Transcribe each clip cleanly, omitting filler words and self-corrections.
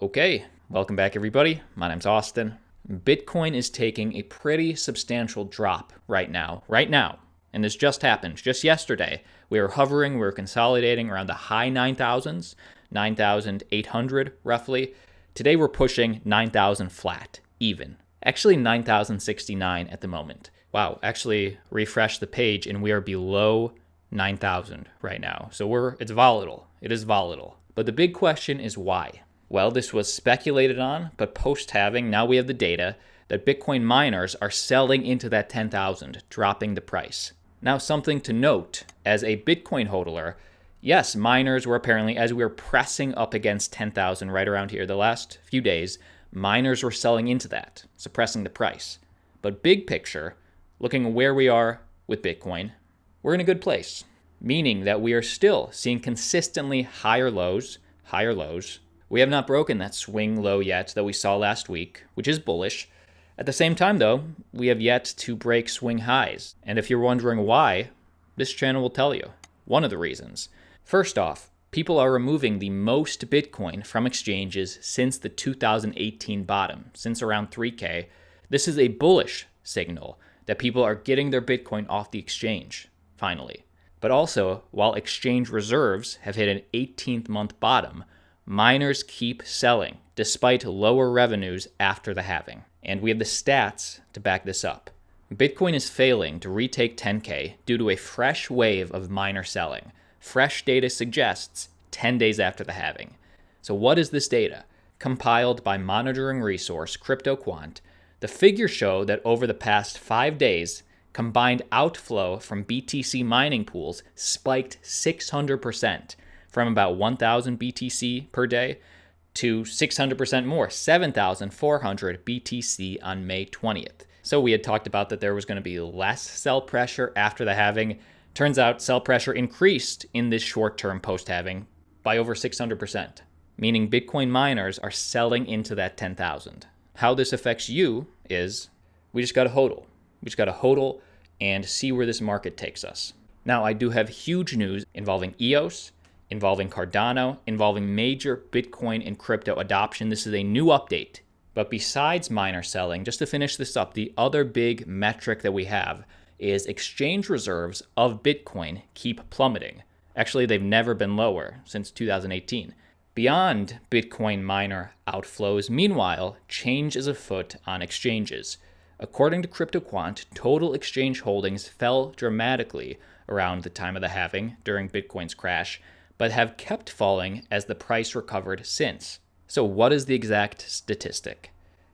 Okay, welcome back everybody. My name's Austin. Bitcoin is taking a pretty substantial drop right now. And this just happened. Just yesterday, we were consolidating around the high 9,000s, 9,800 roughly. Today we're pushing 9,000 flat, even. Actually 9,069 at the moment. Wow, actually refresh the page and we are below 9,000 right now. So it's volatile. It is volatile. But the big question is why? Well, this was speculated on, but post-halving, now we have the data that Bitcoin miners are selling into that 10,000, dropping the price. Now, something to note, as a Bitcoin hodler, yes, miners were apparently, as we were pressing up against 10,000 right around here the last few days, miners were selling into that, suppressing the price. But big picture, looking where we are with Bitcoin, we're in a good place, meaning that we are still seeing consistently higher lows. We have not broken that swing low yet that we saw last week, which is bullish. At the same time, though, we have yet to break swing highs. And if you're wondering why, this channel will tell you. One of the reasons. First off, people are removing the most Bitcoin from exchanges since the 2018 bottom, since around 3K. This is a bullish signal that people are getting their Bitcoin off the exchange, finally. But also, while exchange reserves have hit an 18th-month bottom, miners keep selling despite lower revenues after the halving. And we have the stats to back this up. Bitcoin is failing to retake 10K due to a fresh wave of miner selling. Fresh data suggests 10 days after the halving. So what is this data? Compiled by monitoring resource CryptoQuant, the figures show that over the past 5 days, combined outflow from BTC mining pools spiked 600%. From about 1,000 BTC per day to 600% more, 7,400 BTC on May 20th. So we had talked about that there was going to be less sell pressure after the halving. Turns out sell pressure increased in this short-term post-halving by over 600%, meaning Bitcoin miners are selling into that 10,000. How this affects you is we just got to hodl. We just got to hodl and see where this market takes us. Now, I do have huge news involving EOS, involving Cardano, involving major Bitcoin and crypto adoption. This is a new update. But besides miner selling, just to finish this up, the other big metric that we have is exchange reserves of Bitcoin keep plummeting. Actually, they've never been lower since 2018. Beyond Bitcoin miner outflows, meanwhile, change is afoot on exchanges. According to CryptoQuant, total exchange holdings fell dramatically around the time of the halving during Bitcoin's crash, but have kept falling as the price recovered since. So what is the exact statistic?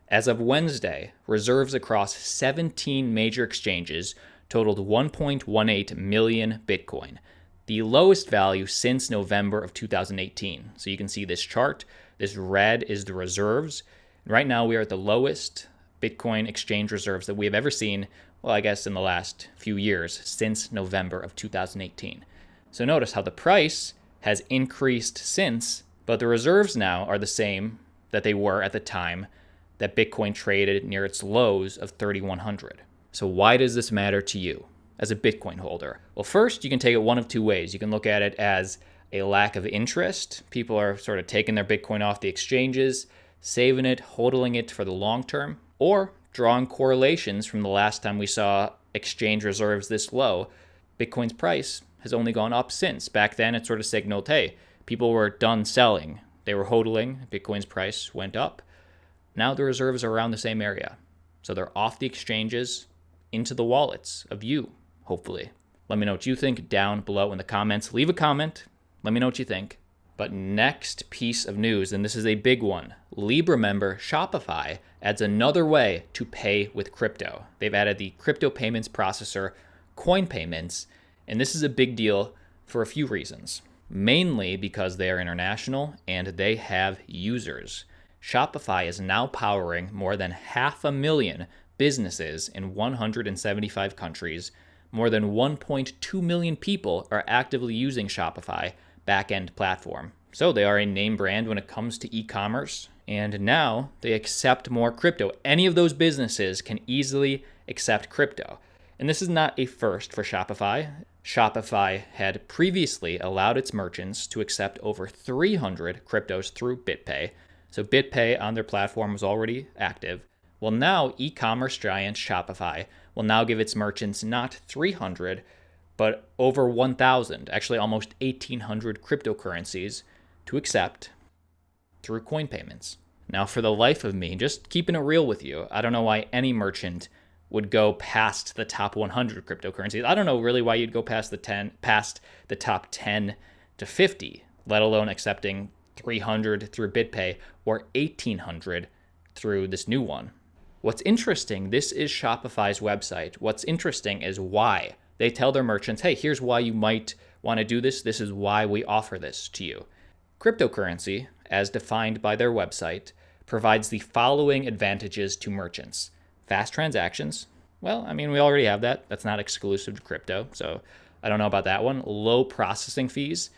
As of Wednesday, reserves across 17 major exchanges totaled 1.18 million Bitcoin, the lowest value since November of 2018. So you can see this chart. This red is the reserves. Right now we are at the lowest Bitcoin exchange reserves that we have ever seen, well, I guess in the last few years, since November of 2018. So notice how the price has increased since, but the reserves now are the same that they were at the time that Bitcoin traded near its lows of 3,100. So why does this matter to you as a Bitcoin holder? Well, first, you can take it one of two ways. You can look at it as a lack of interest. People are sort of taking their Bitcoin off the exchanges, saving it, hodling it for the long term, or drawing correlations from the last time we saw exchange reserves this low. Bitcoin's price has only gone up since. Back then, it sort of signaled, hey, people were done selling. They were hodling. Bitcoin's price went up. Now the reserves are around the same area. So they're off the exchanges into the wallets of you, hopefully. Let me know what you think down below in the comments. Leave a comment. Let me know what you think. But next piece of news, and this is a big one. Libra member Shopify adds another way to pay with crypto. They've added the crypto payments processor, coin payments, and this is a big deal for a few reasons. Mainly because they are international and they have users. Shopify is now powering more than 500,000 businesses in 175 countries. More than 1.2 million people are actively using Shopify back-end platform. So they are a name brand when it comes to e-commerce, and now they accept more crypto. Any of those businesses can easily accept crypto. And this is not a first for Shopify. Shopify had previously allowed its merchants to accept over 300 cryptos through BitPay. So BitPay on their platform was already active. Well, now e-commerce giant Shopify will now give its merchants not 300, but over 1,000, actually almost 1,800 cryptocurrencies to accept through coin payments. Now, for the life of me, just keeping it real with you, I don't know why any merchant would go past the top 100 cryptocurrencies. I don't know really why you'd go past the top 10 to 50, let alone accepting 300 through BitPay or 1,800 through this new one. What's interesting, this is Shopify's website. What's interesting is why. They tell their merchants, hey, here's why you might want to do this. This is why we offer this to you. Cryptocurrency, as defined by their website, provides the following advantages to merchants. Fast transactions. Well, I mean, we already have that. That's not exclusive to crypto, so I don't know about that one. Low processing fees.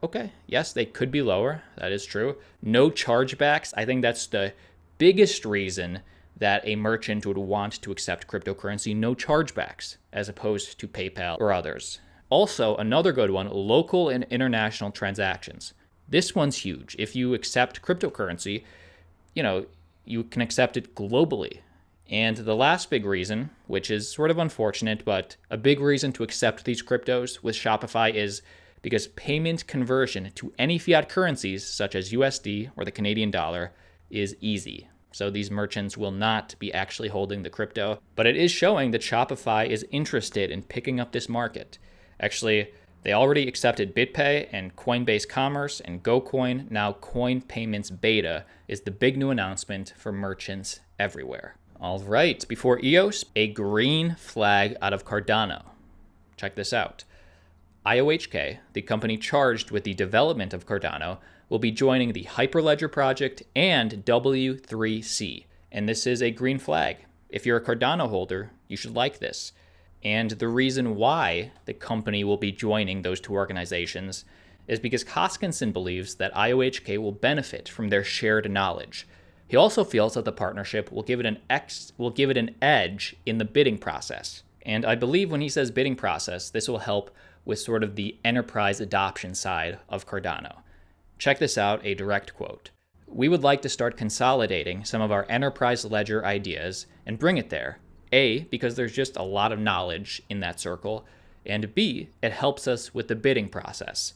Okay, yes, they could be lower. That is true. No chargebacks. I think that's the biggest reason that a merchant would want to accept cryptocurrency. No chargebacks, as opposed to PayPal or others. Also, another good one, local and international transactions. This one's huge. If you accept cryptocurrency, you can accept it globally. And the last big reason, which is sort of unfortunate, but a big reason to accept these cryptos with Shopify is because payment conversion to any fiat currencies, such as USD or the Canadian dollar, is easy. So these merchants will not be actually holding the crypto, but it is showing that Shopify is interested in picking up this market. Actually, they already accepted BitPay and Coinbase Commerce and GoCoin. Now Coin Payments Beta is the big new announcement for merchants everywhere. All right, before EOS, a green flag out of Cardano. Check this out. IOHK, the company charged with the development of Cardano, will be joining the Hyperledger project and W3C. And this is a green flag. If you're a Cardano holder, you should like this. And the reason why the company will be joining those two organizations is because Hoskinson believes that IOHK will benefit from their shared knowledge. He also feels that the partnership will give it an edge in the bidding process. And I believe when he says bidding process, this will help with sort of the enterprise adoption side of Cardano. Check this out, a direct quote. We would like to start consolidating some of our enterprise ledger ideas and bring it there. A, because there's just a lot of knowledge in that circle, and B, it helps us with the bidding process.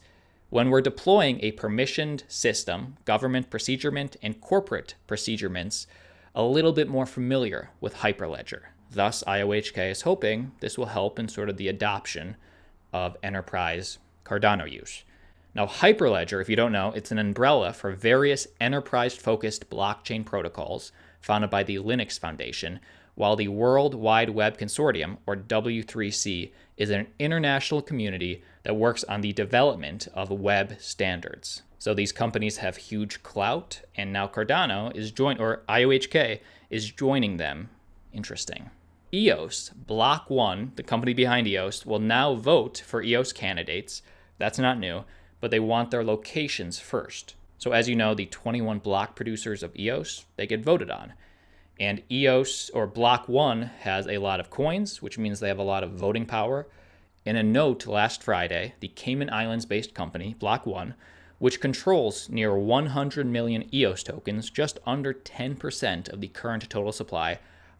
When we're deploying a permissioned system, government procedurement and corporate procedurements, a little bit more familiar with Hyperledger. Thus, IOHK is hoping this will help in sort of the adoption of enterprise Cardano use. Now, Hyperledger, if you don't know, it's an umbrella for various enterprise-focused blockchain protocols founded by the Linux Foundation, while the World Wide Web Consortium, or W3C, is an international community that works on the development of web standards. So these companies have huge clout, and now Cardano is IOHK is joining them. Interesting. EOS, Block 1, the company behind EOS, will now vote for EOS candidates. That's not new, but they want their locations first. So as you know, the 21 block producers of EOS, they get voted on. And EOS, or Block 1, has a lot of coins, which means they have a lot of voting power. In a note last Friday, the Cayman Islands-based company, Block 1, which controls near 100 million EOS tokens, just under 10% of the current total supply,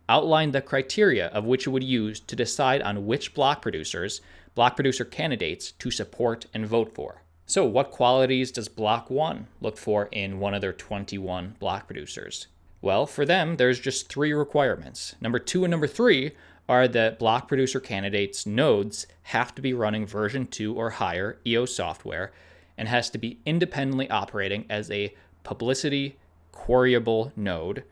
outlined the criteria of which it would use to decide on which block producer candidates to support and vote for. So what qualities does Block 1 look for in one of their 21 block producers? Well, for them, there's just 3 requirements. Number 2 and number 3 are that block producer candidates' nodes have to be running version 2 or higher EOS software and has to be independently operating as a publicity queryable node.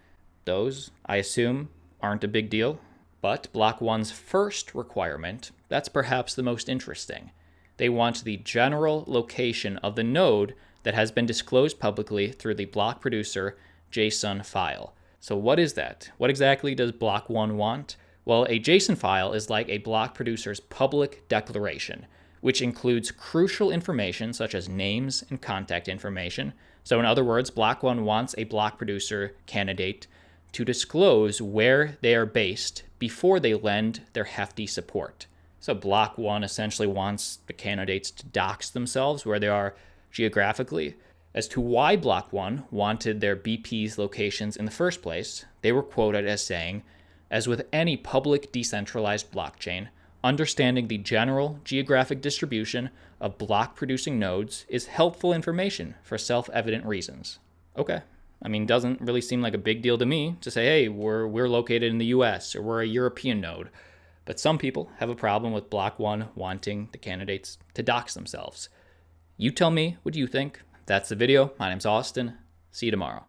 Those, I assume, aren't a big deal. But Block 1's first requirement, that's perhaps the most interesting. They want the general location of the node that has been disclosed publicly through the block producer JSON file. So what is that? What exactly does Block 1 want? Well, a JSON file is like a block producer's public declaration, which includes crucial information such as names and contact information. So in other words, Block 1 wants a block producer candidate to disclose where they are based before they lend their hefty support. So Block 1 essentially wants the candidates to dox themselves where they are geographically. As to why Block 1 wanted their BP's locations in the first place, they were quoted as saying, "As with any public decentralized blockchain, understanding the general geographic distribution of block-producing nodes is helpful information for self-evident reasons." Okay. I mean, doesn't really seem like a big deal to me to say, hey, we're located in the US or we're a European node. But some people have a problem with Block 1 wanting the candidates to dox themselves. You tell me what you think. That's the video. My name's Austin. See you tomorrow.